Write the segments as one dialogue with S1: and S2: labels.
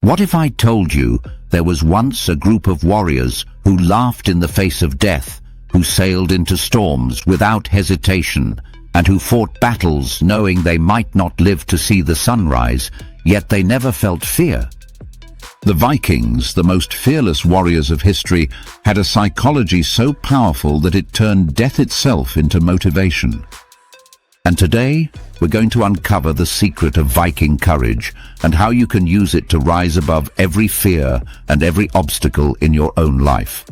S1: What if I told you there was once a group of warriors who laughed in the face of death, who sailed into storms without hesitation, and who fought battles knowing they might not live to see the sunrise, yet they never felt fear? The Vikings, the most fearless warriors of history, had a psychology so powerful that it turned death itself into motivation. And today, we're going to uncover the secret of Viking courage and how you can use it to rise above every fear and every obstacle in your own life.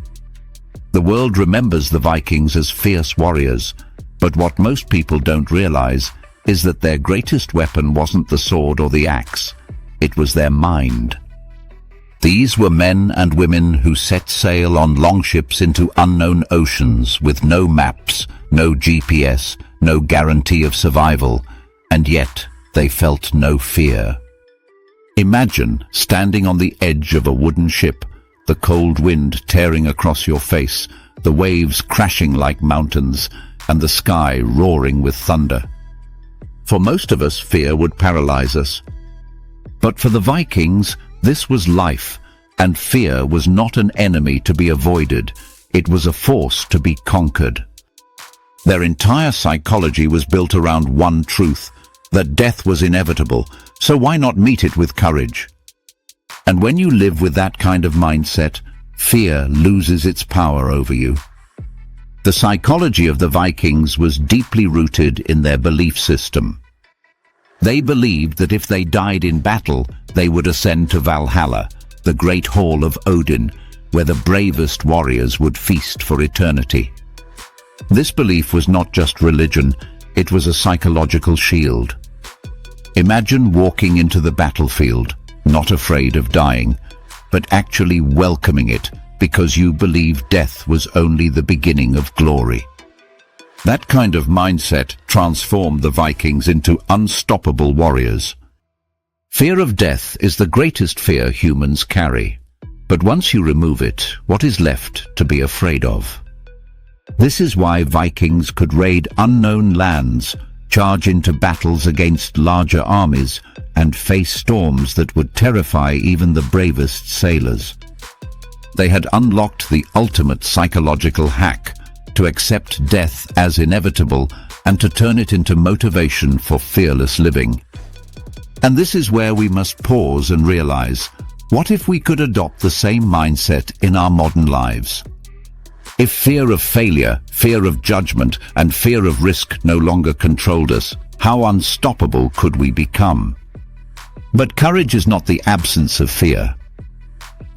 S1: The world remembers the Vikings as fierce warriors, but what most people don't realize is that their greatest weapon wasn't the sword or the axe. It was their mind. These were men and women who set sail on longships into unknown oceans with no maps, no GPS, no guarantee of survival, and yet they felt no fear. Imagine standing on the edge of a wooden ship, the cold wind tearing across your face, the waves crashing like mountains, and the sky roaring with thunder. For most of us, fear would paralyze us. But for the Vikings, this was life, and fear was not an enemy to be avoided. It was a force to be conquered. Their entire psychology was built around one truth, that death was inevitable, so why not meet it with courage? And when you live with that kind of mindset, fear loses its power over you. The psychology of the Vikings was deeply rooted in their belief system. They believed that if they died in battle, they would ascend to Valhalla, the great hall of Odin, where the bravest warriors would feast for eternity. This belief was not just religion, it was a psychological shield. Imagine walking into the battlefield, not afraid of dying, but actually welcoming it because you believe death was only the beginning of glory. That kind of mindset transformed the Vikings into unstoppable warriors. Fear of death is the greatest fear humans carry, but once you remove it, what is left to be afraid of? This is why Vikings could raid unknown lands, charge into battles against larger armies, and face storms that would terrify even the bravest sailors. They had unlocked the ultimate psychological hack, to accept death as inevitable and to turn it into motivation for fearless living. And this is where we must pause and realize, what if we could adopt the same mindset in our modern lives? If fear of failure, fear of judgment, and fear of risk no longer controlled us, how unstoppable could we become? But courage is not the absence of fear.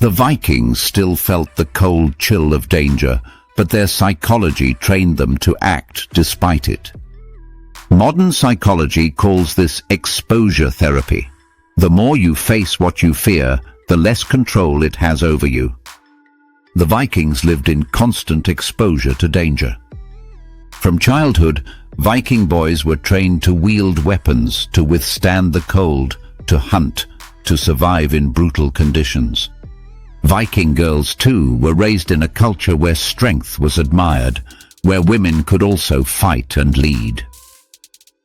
S1: The Vikings still felt the cold chill of danger, but their psychology trained them to act despite it. Modern psychology calls this exposure therapy. The more you face what you fear, the less control it has over you. The Vikings lived in constant exposure to danger. From childhood, Viking boys were trained to wield weapons, to withstand the cold, to hunt, to survive in brutal conditions. Viking girls, too, were raised in a culture where strength was admired, where women could also fight and lead.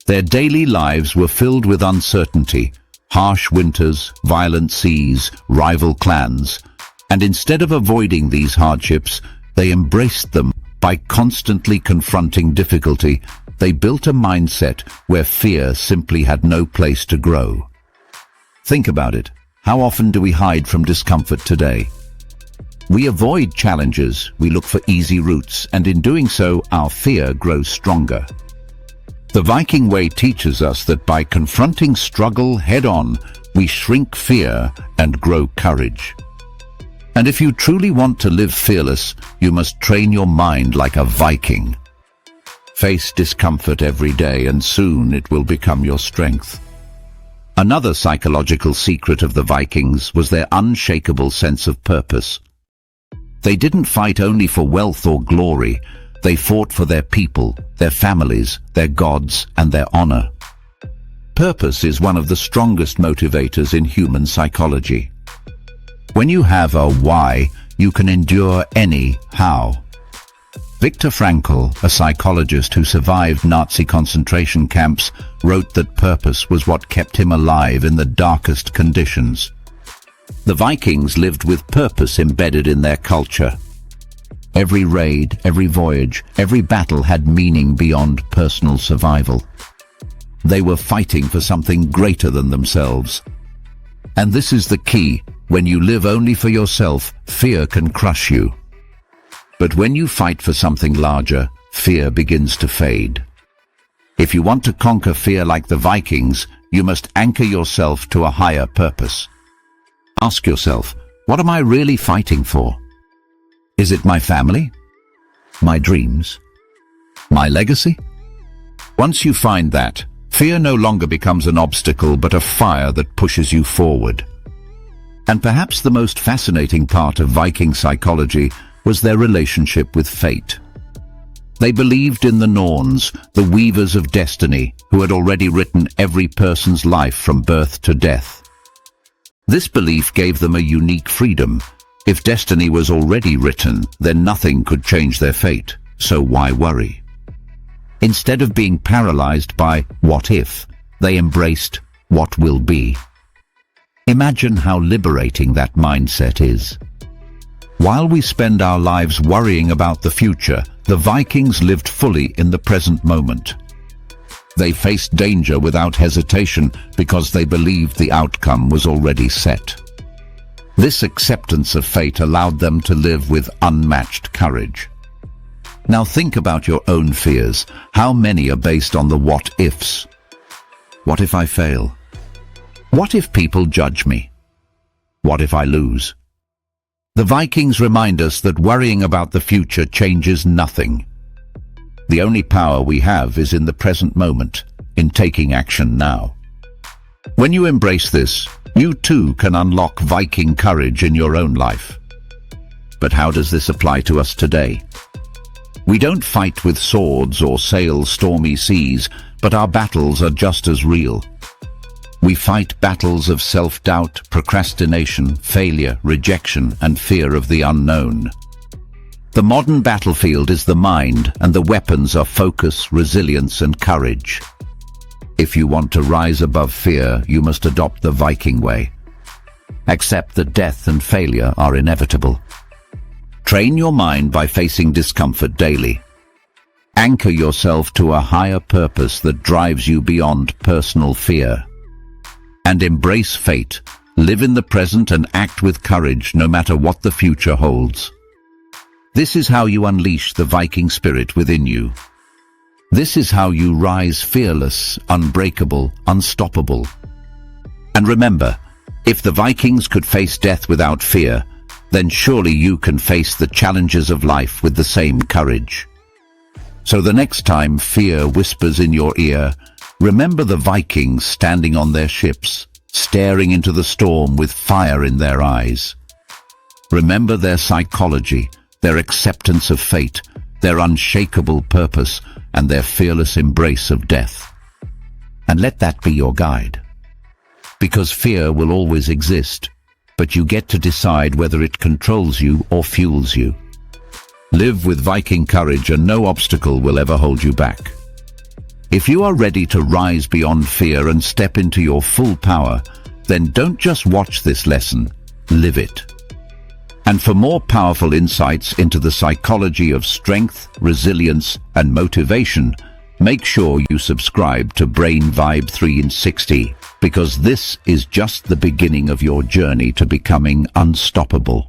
S1: Their daily lives were filled with uncertainty, harsh winters, violent seas, rival clans, and instead of avoiding these hardships, they embraced them. By constantly confronting difficulty, they built a mindset where fear simply had no place to grow. Think about it. How often do we hide from discomfort today? We avoid challenges, we look for easy routes, and in doing so, our fear grows stronger. The Viking way teaches us that by confronting struggle head-on, we shrink fear and grow courage. And if you truly want to live fearless, you must train your mind like a Viking. Face discomfort every day, and soon it will become your strength. Another psychological secret of the Vikings was their unshakable sense of purpose. They didn't fight only for wealth or glory. They fought for their people, their families, their gods, and their honor. Purpose is one of the strongest motivators in human psychology. When you have a why, you can endure any how. Viktor Frankl, a psychologist who survived Nazi concentration camps, wrote that purpose was what kept him alive in the darkest conditions. The Vikings lived with purpose embedded in their culture. Every raid, every voyage, every battle had meaning beyond personal survival. They were fighting for something greater than themselves. And this is the key. When you live only for yourself, fear can crush you. But when you fight for something larger, fear begins to fade. If you want to conquer fear like the Vikings, you must anchor yourself to a higher purpose. Ask yourself, what am I really fighting for? Is it my family? My dreams? My legacy? Once you find that, fear no longer becomes an obstacle but a fire that pushes you forward. And perhaps the most fascinating part of Viking psychology was their relationship with fate. They believed in the Norns, the weavers of destiny, who had already written every person's life from birth to death. This belief gave them a unique freedom. If destiny was already written, then nothing could change their fate, so why worry? Instead of being paralyzed by what if, they embraced what will be. Imagine how liberating that mindset is. While we spend our lives worrying about the future, the Vikings lived fully in the present moment. They faced danger without hesitation because they believed the outcome was already set. This acceptance of fate allowed them to live with unmatched courage. Now think about your own fears. How many are based on the what-ifs? What if I fail? What if people judge me? What if I lose? The Vikings remind us that worrying about the future changes nothing. The only power we have is in the present moment, in taking action now. When you embrace this, you too can unlock Viking courage in your own life. But how does this apply to us today? We don't fight with swords or sail stormy seas, but our battles are just as real. We fight battles of self-doubt, procrastination, failure, rejection, and fear of the unknown. The modern battlefield is the mind, and the weapons are focus, resilience, and courage. If you want to rise above fear, you must adopt the Viking way. Accept that death and failure are inevitable. Train your mind by facing discomfort daily. Anchor yourself to a higher purpose that drives you beyond personal fear. And embrace fate. Live in the present and act with courage no matter what the future holds. This is how you unleash the Viking spirit within you. This is how you rise fearless, unbreakable, unstoppable. And remember, if the Vikings could face death without fear, then surely you can face the challenges of life with the same courage. So the next time fear whispers in your ear, remember the Vikings standing on their ships, staring into the storm with fire in their eyes. Remember their psychology, their acceptance of fate, their unshakable purpose, and their fearless embrace of death. And let that be your guide. Because fear will always exist, but you get to decide whether it controls you or fuels you. Live with Viking courage and no obstacle will ever hold you back. If you are ready to rise beyond fear and step into your full power, then don't just watch this lesson, live it. And for more powerful insights into the psychology of strength, resilience, and motivation, make sure you subscribe to Brain Vibe360, because this is just the beginning of your journey to becoming unstoppable.